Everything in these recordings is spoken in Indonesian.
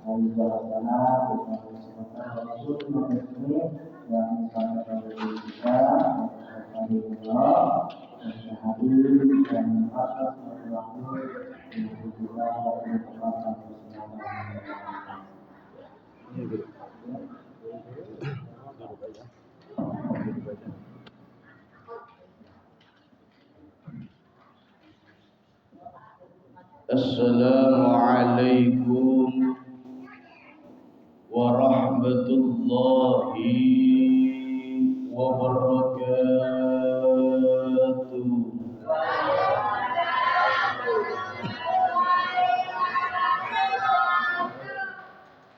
Hari Selasa bersama kesempatan Rasul ini yang sangat kita hari Allah dan hari dan atas Rasul yang kita berkesempatan Assalamualaikum warahmatullahi wabarakatuh.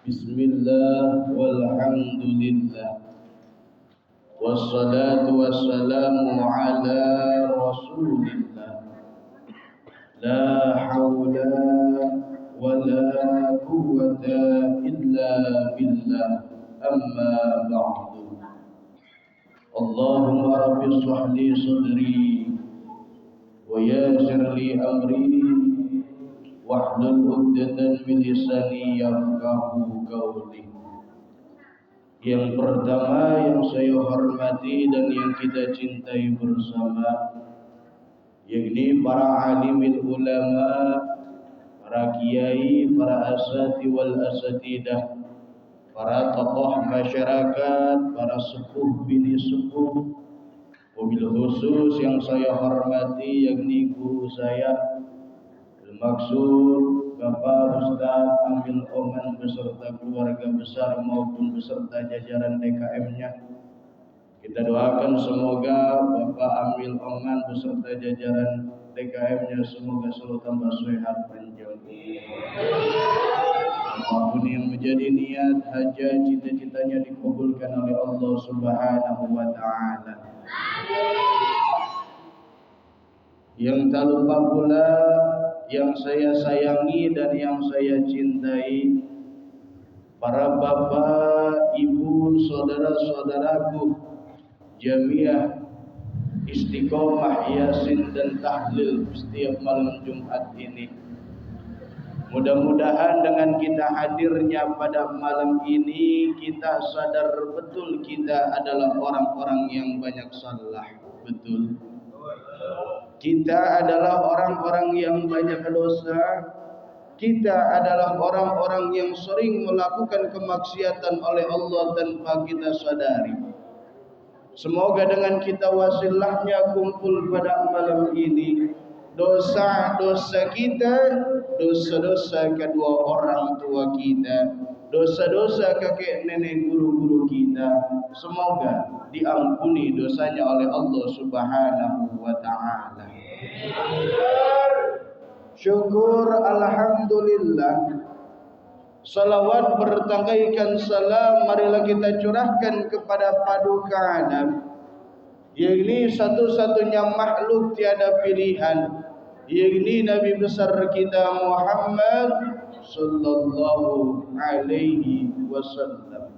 Bismillah walhamdulillah wassalatu wassalamu ala rasulillah. La hawla wa la quwwata illa billah. Amma ba'du. Allahumma rabbi shrah li sadri wa yassir li amri wahlul 'uqdatam min lisani yafqahu qawli. Yang pertama yang saya hormati dan yang kita cintai bersama, yakni para alimil ulama, para kiai, para asati wal asatidah, para tokoh masyarakat, para sepuh bini sepuh, wabil khusus yang saya hormati yakni guru saya, maksud Bapak Ustaz Amil Oman beserta keluarga besar maupun beserta jajaran DKM-nya. Kita doakan semoga Bapak Amil Oman beserta jajaran DKM-nya semoga selalu tambah sehat panjang umur. Apapun yang menjadi niat hajat cita-citanya dikabulkan oleh Allah Subhanahu wa taala. Yang tak lupa pula yang saya sayangi dan yang saya cintai, para bapak, ibu, saudara-saudaraku Jamiah Istiqomah Yasin dan Tahlil setiap malam Jumat ini. Mudah-mudahan dengan kita hadirnya pada malam ini kita sadar betul kita adalah orang-orang yang banyak salah. Betul. Kita adalah orang-orang yang banyak dosa. Kita adalah orang-orang yang sering melakukan kemaksiatan oleh Allah tanpa kita sadari. Semoga dengan kita wasilahnya kumpul pada malam ini, dosa-dosa kita, dosa-dosa kedua orang tua kita, dosa-dosa kakek nenek guru-guru kita, semoga diampuni dosanya oleh Allah Subhanahu wa taala. Syukur alhamdulillah. Salawat bertangaikan salam marilah kita curahkan kepada paduka alam, yakni satu-satunya makhluk tiada pilihan, yakni Nabi besar kita Muhammad sallallahu alaihi wasallam.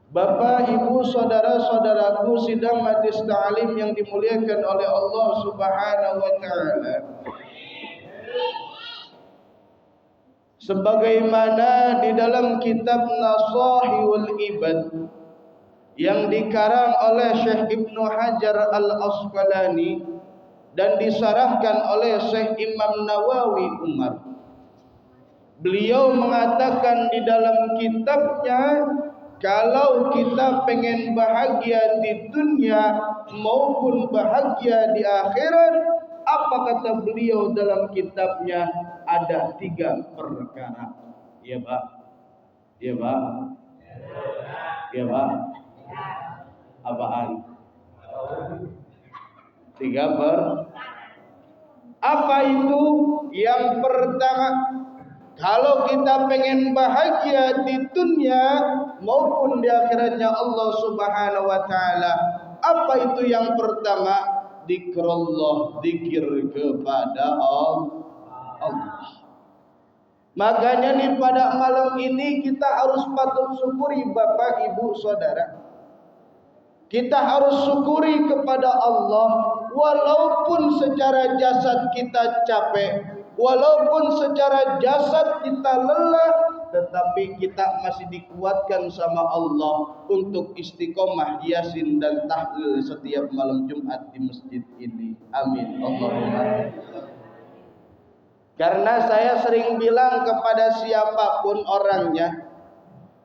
Bapak, ibu, saudara-saudaraku sidang majlis ta'lim yang dimuliakan oleh Allah Subhanahu wa taala. Sebagaimana di dalam kitab Nasahihul Ibad yang dikarang oleh Syekh Ibnu Hajar Al-Asqalani dan disarahkan oleh Syekh Imam Nawawi Umar, beliau mengatakan di dalam kitabnya, kalau kita pengen bahagia di dunia maupun bahagia di akhirat, apa kata beliau dalam kitabnya? Ada 3 perkara. Iya Pak? Iya Pak? Iya Pak? Apaan? 3 apa itu? Yang pertama, kalau kita pengen bahagia di dunia maupun di akhiratnya Allah Subhanahu wa taala, apa itu yang pertama? Zikrullah, zikir kepada Allah. Makanya nih pada malam ini kita harus patut syukuri Bapak, Ibu, Saudara. Kita harus syukuri kepada Allah walaupun secara jasad kita capek, Walaupun secara jasad kita lelah, tetapi kita masih dikuatkan sama Allah untuk istiqomah yasin dan tahlil setiap malam Jumat di masjid ini. Amin. Allahumma amin. Karena saya sering bilang kepada siapapun orangnya,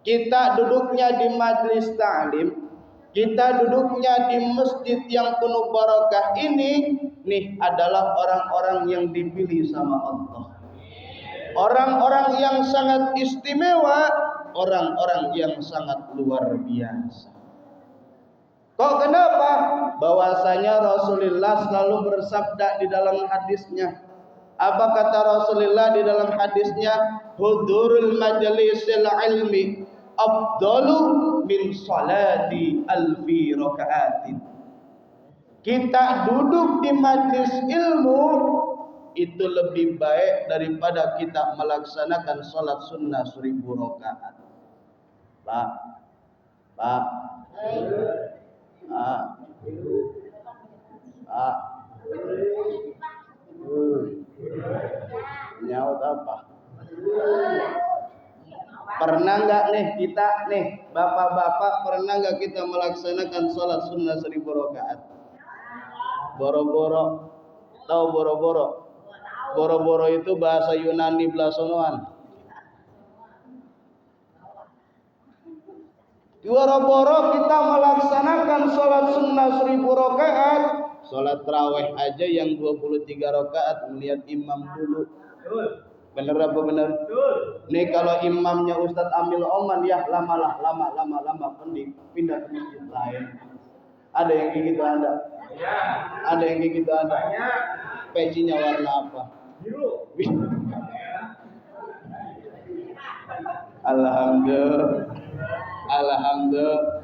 kita duduknya di majlis ta'lim, kita duduknya di masjid yang penuh barakah ini, nih adalah orang-orang yang dipilih sama Allah. Orang-orang yang sangat istimewa, orang-orang yang sangat luar biasa. Kok kenapa? Bahwasanya Rasulullah selalu bersabda di dalam hadisnya. Apa kata Rasulullah di dalam hadisnya? Hudurul majlisil ilmi afdalu min salati alfi rakaatin. Kita duduk di majlis ilmu itu lebih baik daripada kita melaksanakan salat sunnah 1000 rakaat. Pak. Pak. Pak. Pak. Nyaut apa? Pernah nggak nih kita nih bapak-bapak, pernah nggak kita melaksanakan sholat sunnah 1000 rakaat? Boro-boro, tahu boro-boro? Boro-boro itu bahasa Yunani belasonoan. Boro-boro kita melaksanakan sholat sunnah 1000 rakaat. Sholat tarawih aja yang 23 rakaat melihat imam dulu. Bener apa bener? Nih kalau imamnya Ustadz Amil Oman ya lama pindah ke masjid lain. Ada yang kayak gitu ada? Ya. Ada yang kayak gitu ada? Pecinya warna apa? Biru. Alhamdulillah. Alhamdulillah.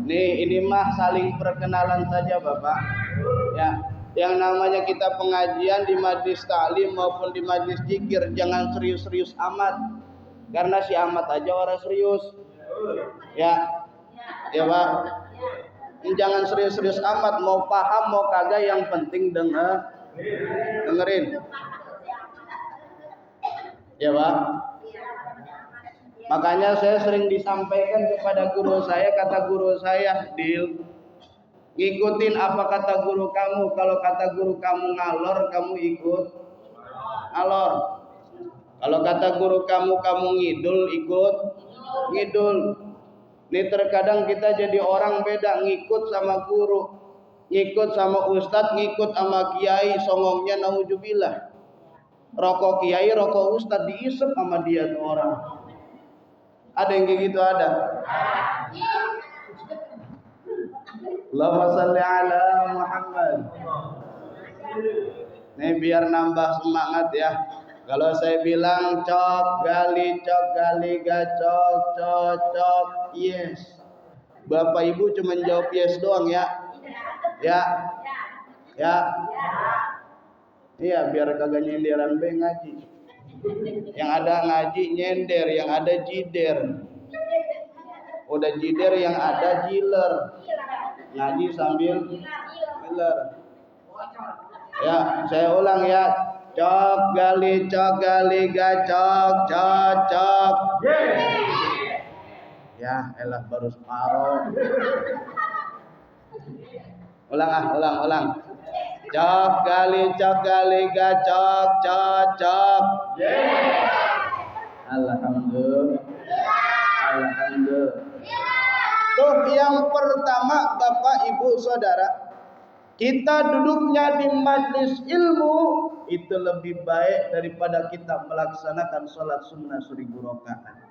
Nih ini mah saling perkenalan saja Bapak. Ya, yang namanya kita pengajian di majlis ta'lim maupun di majlis zikir jangan serius-serius amat. Karena si amat aja orang serius. Ya. Ya Pak. Jangan serius-serius amat, mau paham mau kagak yang penting dengerin. Ya Pak. Makanya saya sering disampaikan kepada guru saya, kata guru saya, Dil, ngikutin apa kata guru kamu. Kalau kata guru kamu ngalor, kamu ikut ngalor. Kalau kata guru kamu ngidul, ikut ngidul. Nih terkadang kita jadi orang beda, ngikut sama guru, ngikut sama ustadz, ngikut sama kiai, songongnya nauzubillah. Rokok kiai, rokok ustadz diisep sama dia tuh orang. Ada yang kayak gitu ada. Allahumma shalli ala Muhammad. Nih biar nambah semangat ya. Kalau saya bilang cok gali gacok cok yes. Bapak Ibu cuma jawab yes doang ya. Ya. Ya. Iya biar kagak nyindiran be ngaji. Yang ada ngaji nyender, yang ada jider. Udah jider yang ada jiler. Ngaji sambil jiler. Ya, saya ulang ya. Cok gali gacok cok. Ya, elah baru separuh. Ulang. Cok gali gacok cok. Alhamdulillah. Tuh yang pertama Bapak Ibu Saudara, kita duduknya di majlis ilmu itu lebih baik daripada kita melaksanakan sholat sunnah 1000 rakaat.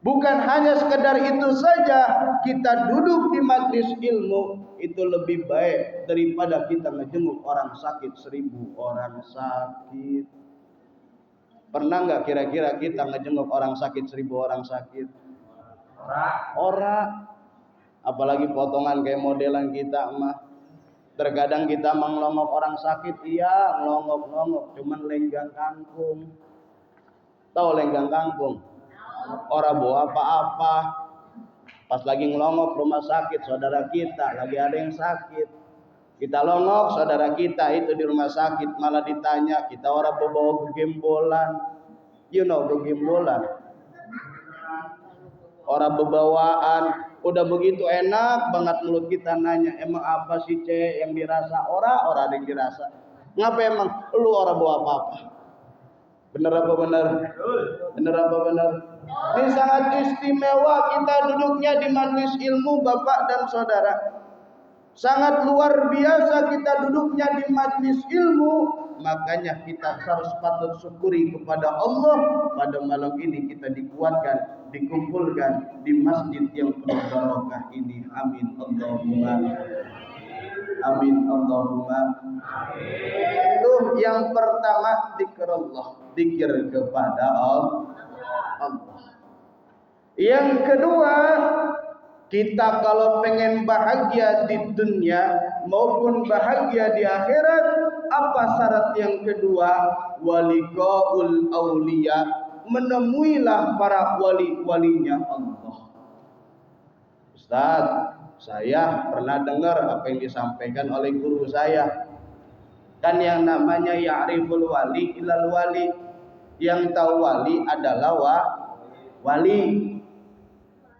Bukan hanya sekedar itu saja, kita duduk di majlis ilmu itu lebih baik daripada kita ngejenguk orang sakit 1000 orang sakit. Pernah nggak kira-kira kita ngejenguk orang sakit 1000 orang sakit? Ora. Apalagi potongan kayak modelan kita mah. Terkadang kita mengelongok orang sakit, iya ngelongok, cuman lenggang kangkung. Tahu lenggang kangkung? Ora bawa apa-apa. Pas lagi ngelongok rumah sakit saudara kita lagi ada yang sakit. Kita longok, saudara kita itu di rumah sakit malah ditanya, kita orang bawa gegembolan. You know gegembolan. Orang bebawaan, udah begitu enak banget mulut kita nanya, emang apa sih yang dirasa? Orang yang dirasa. Ngapa emang lu orang bawa apa-apa? Bener apa bener? Bener apa bener? Ini sangat istimewa kita duduknya di majelis ilmu Bapak dan Saudara. Sangat luar biasa kita duduknya di majelis ilmu. Makanya kita harus patut syukuri kepada Allah pada malam ini kita dikuatkan, dikumpulkan di masjid yang penuh barokah ini. Amin Allahumma. Amin Allahumma. Itu yang pertama zikir Allah, zikir kepada Allah. Yang kedua, kita kalau pengen bahagia di dunia maupun bahagia di akhirat, apa syarat yang kedua? Waliqaul auliya, menemuilah para wali-walinya Allah. Ustaz, saya pernah dengar apa yang disampaikan oleh guru saya. Kan yang namanya ya'riful wali ilal wali. Yang tahu wali adalah wali.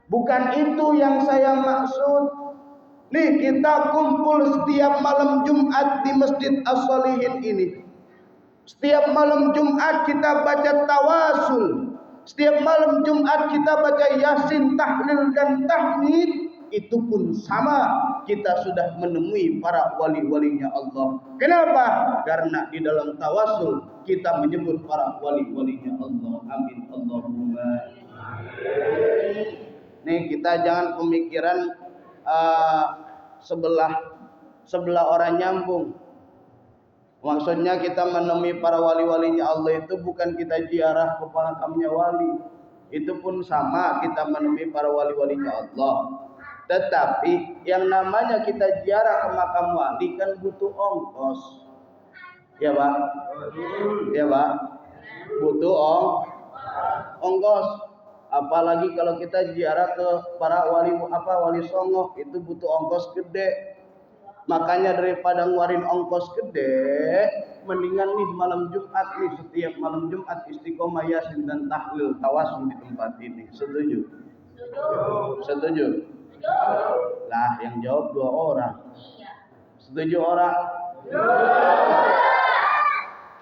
Bukan itu yang saya maksud. Nih kita kumpul setiap malam Jumat di Masjid As-Solihin ini. Setiap malam Jumat kita baca tawasul. Setiap malam Jumat kita baca Yasin, tahlil dan tahmid. Itu pun sama, kita sudah menemui para wali-walinya Allah. Kenapa? Karena di dalam tawasul kita menyebut para wali-walinya Allah. Amin Allahumma. Nih kita jangan pemikiran sebelah orang nyambung. Maksudnya kita menemui para wali-walinya Allah itu bukan kita ziarah ke makamnya wali. Itu pun sama, kita menemui para wali-walinya Allah. Tetapi yang namanya kita ziarah ke makam wali kan butuh ongkos. Ya Pak? Ya Pak? Butuh ongkos. Apalagi kalau kita ziarah ke para wali songo, itu butuh ongkos gede. Makanya daripada ngeluarin ongkos gede, mendingan nih malam Jumat nih, setiap malam Jumat istiqomah Yasin dan tahlil tawasul di tempat ini. Setuju? Setuju? Lah yang jawab 2 orang. Setuju orang?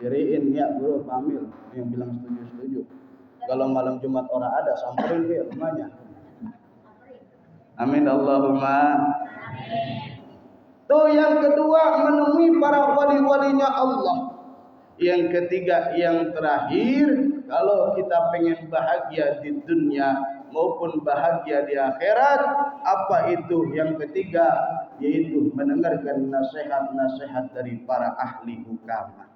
Kiriin ya bro Pamil yang bilang setuju. Kalau malam Jumat orang ada, samperin dia rumahnya. Amin Allahumma. Tuh yang kedua, menemui para wali-walinya Allah. Yang ketiga, yang terakhir, kalau kita pengen bahagia di dunia maupun bahagia di akhirat, apa itu? Yang ketiga, yaitu mendengarkan nasihat-nasihat dari para ahli hukama.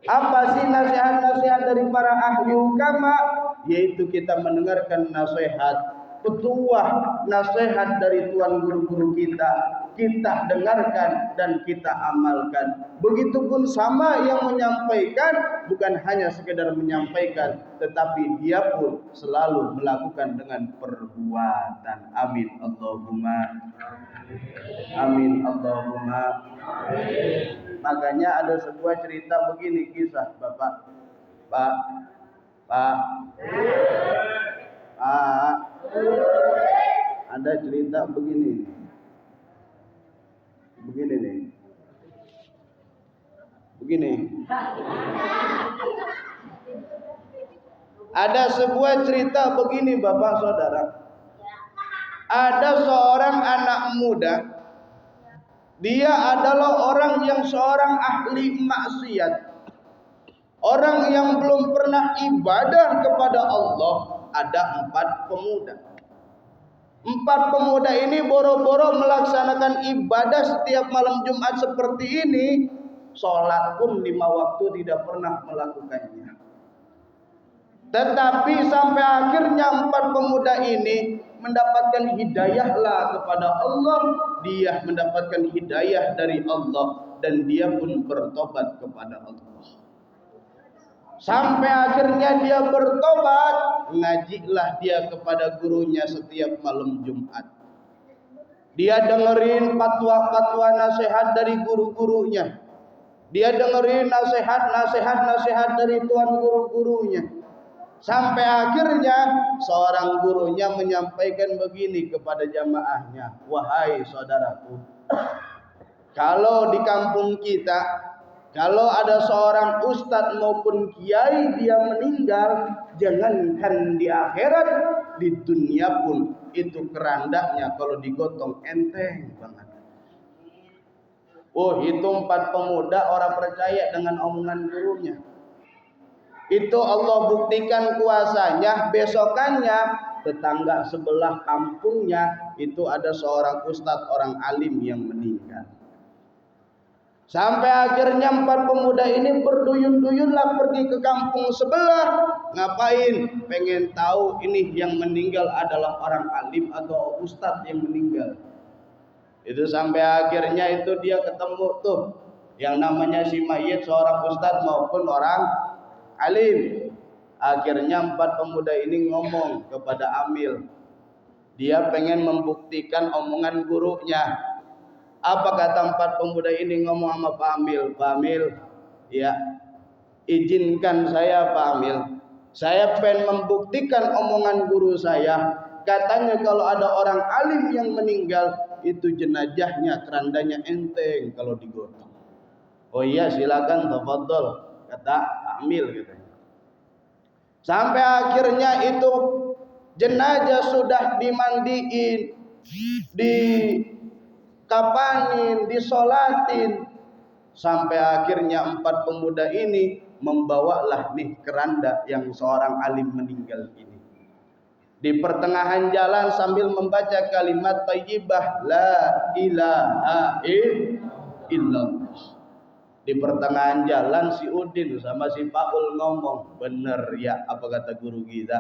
Apa sih nasihat-nasihat dari para ahli hukama? Yaitu kita mendengarkan nasihat, petuah, nasihat dari tuan guru-guru kita. Kita dengarkan dan kita amalkan. Begitupun sama yang menyampaikan bukan hanya sekedar menyampaikan, tetapi dia pun selalu melakukan dengan perbuatan. Amin Allahumma. Amin Allahumma. Makanya ada sebuah cerita begini, kisah Bapak. Pak. Ada cerita begini. Begini. Ada sebuah cerita begini Bapak Saudara. Ada seorang anak muda. Dia adalah orang yang seorang ahli maksiat. Orang yang belum pernah ibadah kepada Allah. Ada 4 pemuda. 4 pemuda ini boro-boro melaksanakan ibadah setiap malam Jumat seperti ini. Sholat pun 5 waktu tidak pernah melakukannya. Tetapi sampai akhirnya 4 pemuda ini mendapatkan hidayahlah kepada Allah. Dia mendapatkan hidayah dari Allah. Dan dia pun bertobat kepada Allah. Sampai akhirnya dia bertobat, ngajilah dia kepada gurunya setiap malam Jumat. Dia dengerin fatwa-fatwa nasihat dari guru-gurunya. Dia dengerin nasihat dari tuan guru-gurunya. Sampai akhirnya seorang gurunya menyampaikan begini kepada jamaahnya, wahai saudaraku, kalau di kampung kita, kalau ada seorang ustadz maupun kiai dia meninggal, jangankan di akhirat, di dunia pun itu kerandanya kalau digotong enteng banget. Oh, itu 4 pemuda orang percaya dengan omongan gurunya. Itu Allah buktikan kuasanya. Besokannya tetangga sebelah kampungnya itu ada seorang ustadz, orang alim yang meninggal. Sampai akhirnya 4 pemuda ini berduyun-duyunlah pergi ke kampung sebelah. Ngapain? Pengen tahu ini yang meninggal adalah orang alim atau ustadz yang meninggal. Itu sampai akhirnya itu dia ketemu tuh yang namanya si mayit, seorang ustadz maupun orang alim. Akhirnya 4 pemuda ini ngomong kepada Amil. Dia pengen membuktikan omongan gurunya. Apa kata 4 pemuda ini ngomong sama Pak Amil? Pak Amil, ya, izinkan saya Pak Amil. Saya pengen membuktikan omongan guru saya. Katanya kalau ada orang alim yang meninggal, itu jenazahnya, kerandanya enteng kalau digotong. Oh iya, silakan, tafadhol, kata Amil katanya. Sampai akhirnya itu jenazah sudah dimandiin, dikapanin, disolatin. Sampai akhirnya 4 pemuda ini membawalah nih keranda yang seorang alim meninggal ini. Di pertengahan jalan sambil membaca kalimat thayyibah la ilaha illallah. Di pertengahan jalan si Udin sama si Paul ngomong, bener ya apa kata guru kita.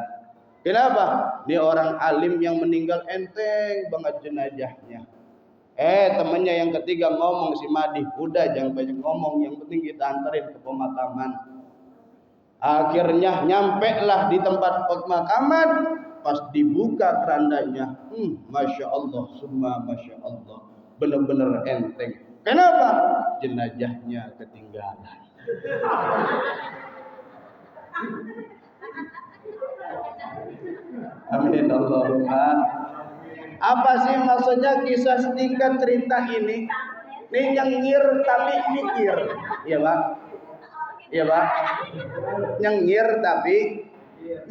Kenapa? Ini orang alim yang meninggal enteng banget jenazahnya. Temannya yang ketiga ngomong si Madi, udah jangan banyak ngomong, yang penting kita anterin ke pemakaman. Akhirnya nyampe lah di tempat pemakaman. Pas dibuka kerandanya, masya Allah, semua masya Allah, benar-benar enteng. Kenapa? Jenazahnya ketinggalan. Amin Allahumma. Apa sih maksudnya kisah singkat cerita ini? Ini nyengir tapi mikir, iya Pak? Iya Pak? Nyengir tapi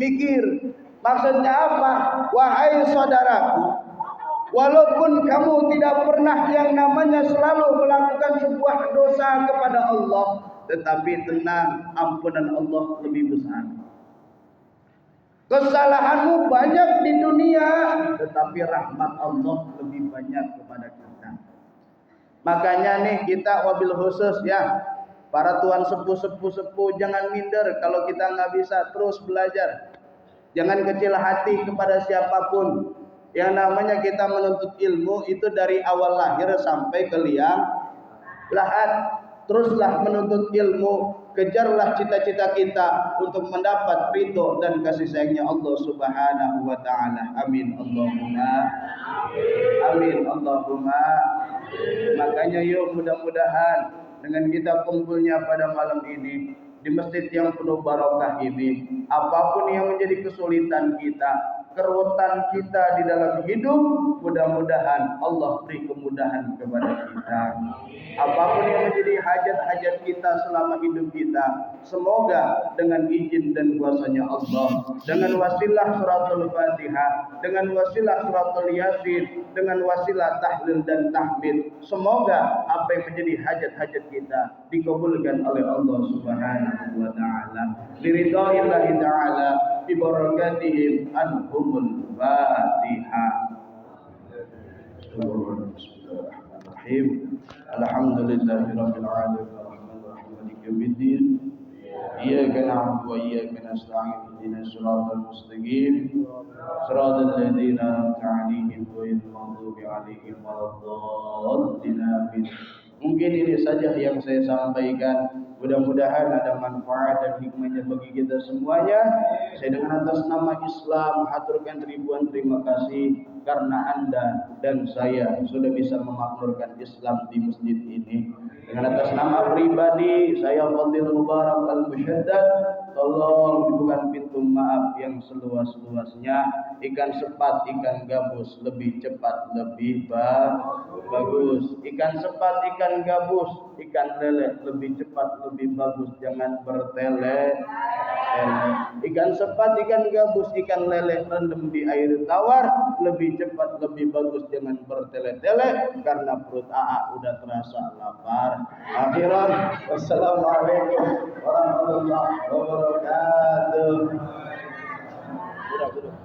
mikir. Maksudnya apa? Wahai saudaraku, walaupun kamu tidak pernah yang namanya selalu melakukan sebuah dosa kepada Allah, tetapi tenang, ampunan Allah lebih besar. Kesalahanmu banyak di dunia, tetapi rahmat Allah lebih banyak kepada kita. Makanya nih kita wabil khusus ya, para tuan sepuh-sepuh jangan minder kalau kita nggak bisa, terus belajar. Jangan kecil hati kepada siapapun. Yang namanya kita menuntut ilmu itu dari awal lahir sampai ke liang lahat. Teruslah menuntut ilmu, kejarlah cita-cita kita untuk mendapat ridho dan kasih sayangnya Allah Subhanahu wa taala. Amin Allahumma. Amin Allahumma. Makanya yuk mudah-mudahan dengan kita kumpulnya pada malam ini di masjid yang penuh barokah ini, apapun yang menjadi kesulitan kita, kerutan kita di dalam hidup, mudah-mudahan Allah beri kemudahan kepada kita. Apapun yang menjadi hajat-hajat kita selama hidup kita, semoga dengan izin dan kuasanya Allah, dengan wasilah suratul Fatihah, dengan wasilah suratul Yasin, dengan wasilah tahlil dan tahmid, semoga apa yang menjadi hajat-hajat kita dikabulkan oleh Allah Subhanahu wa taala. Biridha'illahi ta'ala bi barakatihim anhumul Fatihah. Bismillahirrahmanirrahim. Alhamdulillahirabbil alamin arrahmanir rahim maliki yaumiddin. Iyyaka na'budu wa iyyaka nasta'in ihdinas siratal mustaqim siratal ladzina an'amta 'alaihim ghairil maghdubi 'alaihim waladdallin. Mungkin ini saja yang saya sampaikan. Mudah-mudahan ada manfaat dan hikmahnya bagi kita semuanya. Saya dengan atas nama Islam haturkan ribuan terima kasih karena Anda dan saya sudah bisa memakmurkan Islam di masjid ini. Dengan atas nama pribadi saya Fadil Mubarak Al-Musyaddad, tolong dibuka pintu maaf yang seluas-luasnya. Ikan sepat, ikan gabus lebih cepat, lebih bagus. Ikan sepat, ikan gabus, ikan lele lebih cepat, lebih bagus. Jangan bertele-tele. Ikan sepat, ikan gabus, ikan lele rendam di air tawar lebih cepat, lebih bagus. Jangan bertele-tele karena perut AA udah terasa lapar. Akhiran, wassalamualaikum warahmatullahi wabarakatuh. Sudah.